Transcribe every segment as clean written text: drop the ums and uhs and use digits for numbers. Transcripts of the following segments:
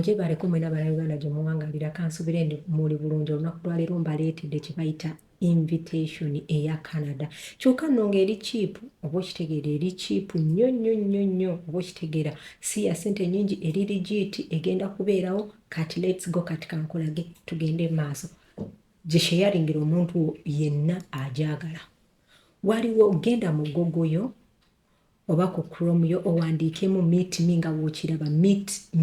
muje bareko mwena balauganda gye muwangalira kansubire ndi muli bulungi olunaku lwaleero mbaleetedde kye bayita invitation eya Canada kyokka nno ng'eri cheap oba okitegeera eri cheap nnyo oba okitegeera si ya ssente nnyingi eri legit egenda kubeerawo kati let's go kati kankolage tugende maaso gisheyaringira omuntu yenna ajaagala waliwo genda mu Google yo oba ku Chrome yo owandiikemu meet me nga wookiraba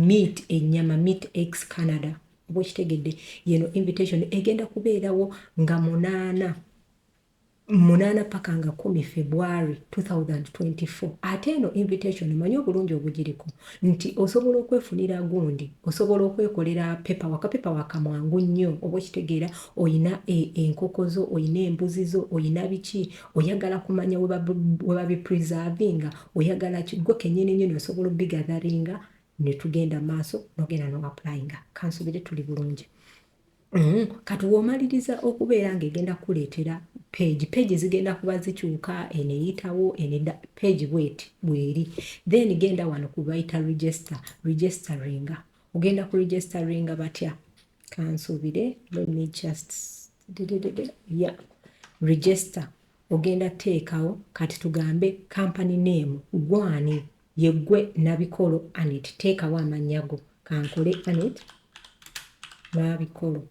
meat ennyama Meatex Canada oba okitegedde yeno invitation egenda kubeerawo nga 8 paka nga 10 February 2024 ate eno invitation manyi obulungi obugiriko nti osobola okwefunira gundi osobola okwekolera paperwork mwangu nnyo oba okitegeera oyina enkoko zo oyina embuzi zo oyina biki oyagala kumanya we babipreservinga oyagala kigo kennyini nnyo osobola obigatharinga ne tugenda maaso nogenda noapplyinga kansubire tuli bulungi kati womaliriza okubeera ng'egenda kuleetera page zigenda kuba zikyuka eneyitawo page bweri then genda wano ku bayita registeringa ogenda ku registeringa batya kansubire let me just register ogenda teekawo kati tugambe company name gwani yeggwe nabikolo Anet teekawo amanyago kankole Anet nabikolo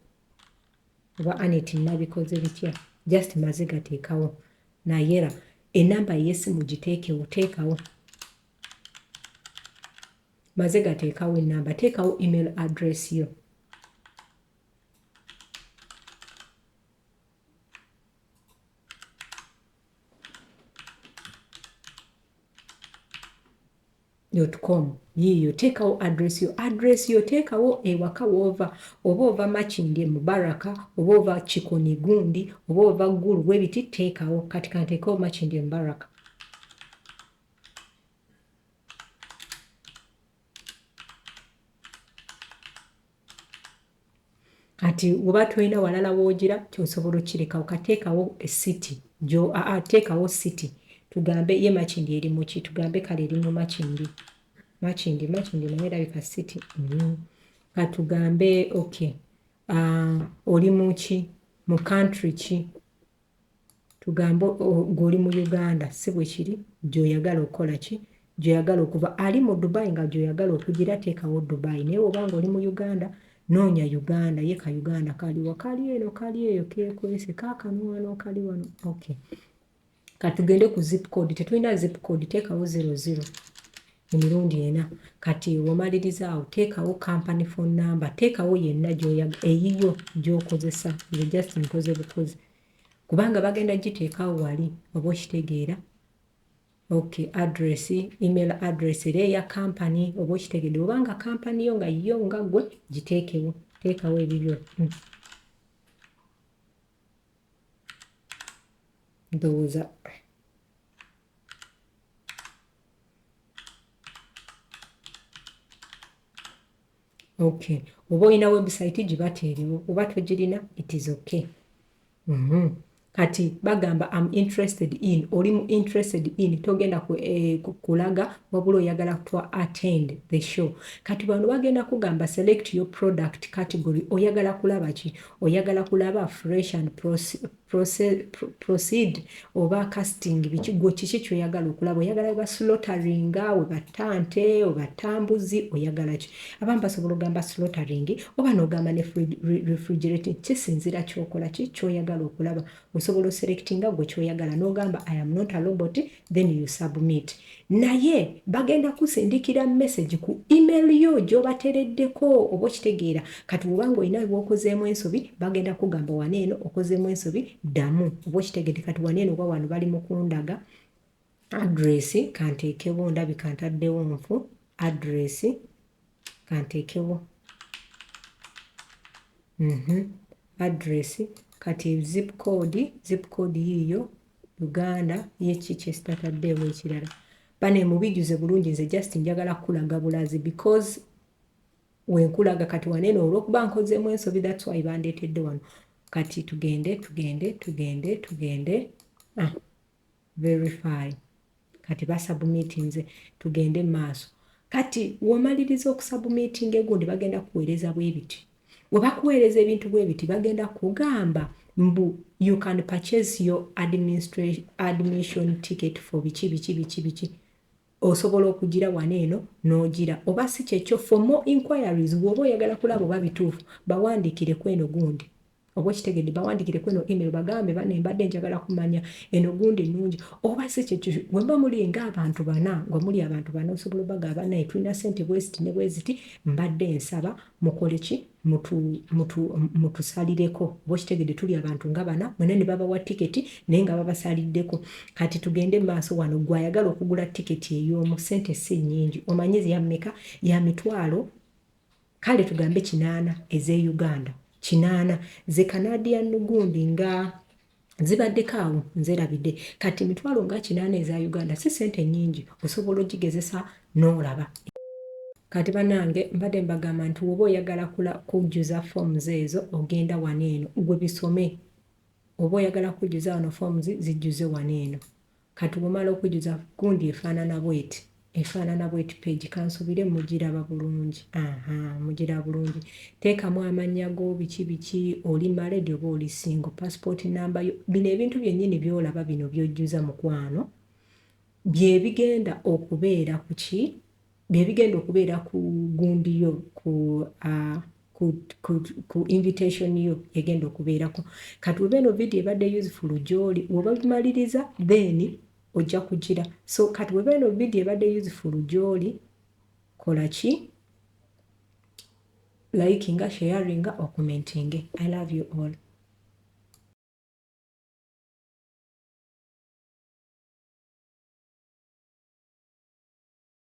oba Anet nabikoze bitya just maze gateekawo nayera enamba y'essimu giteekewo teekawo maze gateekawo enamba teekawo email address yo .com yiyo teekawo address yo teekawo ewaka woova oba ova Makindye Mubaraka oba ova Kikoni Gundi oba ova Gulu bwebiti teekawo kati kanteekawo Makindye Mubaraka kati oba tolina walala woogira kyosobola okirekawo kateekawo city teekawo city tugambe ye Makindye eri muki tugambe kale eri mu Makindye nawerabika city katugambe okay oli muki mu country ki tugambe goli mu Uganda si bwe kiri gyoyagala okukola ki gyoyagala okuva ali mu Dubai nga gyoyagala okugira teekawo Dubai naye obanga oli mu Uganda noonya Uganda ye ka Uganda kaliwa kali eno kali eyo kekwese kaakano wano kali wano okay katugende ku zip code tetulina zip code teekawo 00 emirundi ena kati womaliriza awo teekawo company phone number teekawo yenna eyiyo gy'okozesa just nkoze bukozi kubanga bagenda giteekawo wali oba okitegeera okay address email address era eya company oba okitegeedde obanga company yo nga yo nga gwe giteekewo teekawo ebibyo ndowooza okay oba olina website gibateerewo oba togirina it is okay kati bagamba I'm interested in oli interested in togenda kulaga wabula oyagala to attend the show kati bano bagenda kugamba select your product category oyagala kulaba ki oyagala kulaba fresh and proceed oba casting bikigo kiki kyoyagala okulaba oyagala ba slaughtering we batante oba tambuzi oyagala ki abamu basobola ogamba slaughtering oba n'ogamba ne refrigerating kisinzira kyokola ki kyoyagala okulaba osobola selectinga gwe kyoyagala n'ogamba I am not a robot then you submit naye bagenda kusindikira message ku email yo gy'obatereddeko oba okitegeera kati bw'obanga olina bw'okozeemu ensobi bagenda kugamba waneeno okozeemu ensobi ddamu oba okitegeedde kati waneeno oba wano bali mu kundaga address kanteekewo ndabika ntaddewo nfu address kanteekewo address kati zip code yiyo Uganda yeki kyesitataddeewo ekirala bane mubijuze bulungi nze just njagala kulaga bulazi because wenkulaga kati waneeno olw'okuba nkozeemu ensobi that's why bandeetedde wano kati tugende verify kati basubmitinze tugende maaso kati womaliriza okusubmitinga egundi bagenda kuweereza bwe biti we bakuweereza ebintu bwe biti bagenda kugamba mbu you can purchase your admission ticket for biki osobola okugira waneeno n'ogira oba si kyekyo for more inquiries bw'oba oyagala kulaba oba bituufu bawandiikire kweno gundi oba kitegedde bawandiikire kweno email bagambe bane mbadde njagala kumanya eno gundi ennungi oba si kyekyo bwemba muli ng'abantu bana nga muli abantu bana osobola obagamba naye tulina ssente bweziti ne bweziti mbadde nsaba mukole ki mutusalireko oba kitegedde tuli abantu nga bana mwena ne babawa tiketi naye nga babasaliddeko kati tugende maaso wano gwayagala okugula tiketi ey'omu ssente si nnyingi omanyi yammeka ya mitwalo kale tugambe 8 ez'e Uganda 8 ze Canadian gundi nga zibaddeko awo nzerabidde kati mitwalo nga 8 eza Uganda si ssente nnyingi osobola ogigezesa n'olaba kati banange mbadde mbagamba nti oba oyagala kujjuza forms ezo ogenda waneeno gwe bisome oba oyagala kujjuza wano forms zijjuze waneeno kati bw'omala okujjuza gundi efaanana bweti page kansubire mugiraba bulungi mugiraba bulungi teekamu amannya go biki oli married oba oli single passport number yo bino ebintu byennyini byolaba bino byojjuza mukwano bye bigenda okubeera ku ki bye bigenda okubeera ku gundi yo ku invitation yo egenda okubeerako kati weba eno video ebadde useful gy'oli woba bimaliriza then ojja kugira so kati weba eno video ebadde useful gy'oli kola ki likinga sharinga or commenting I love you all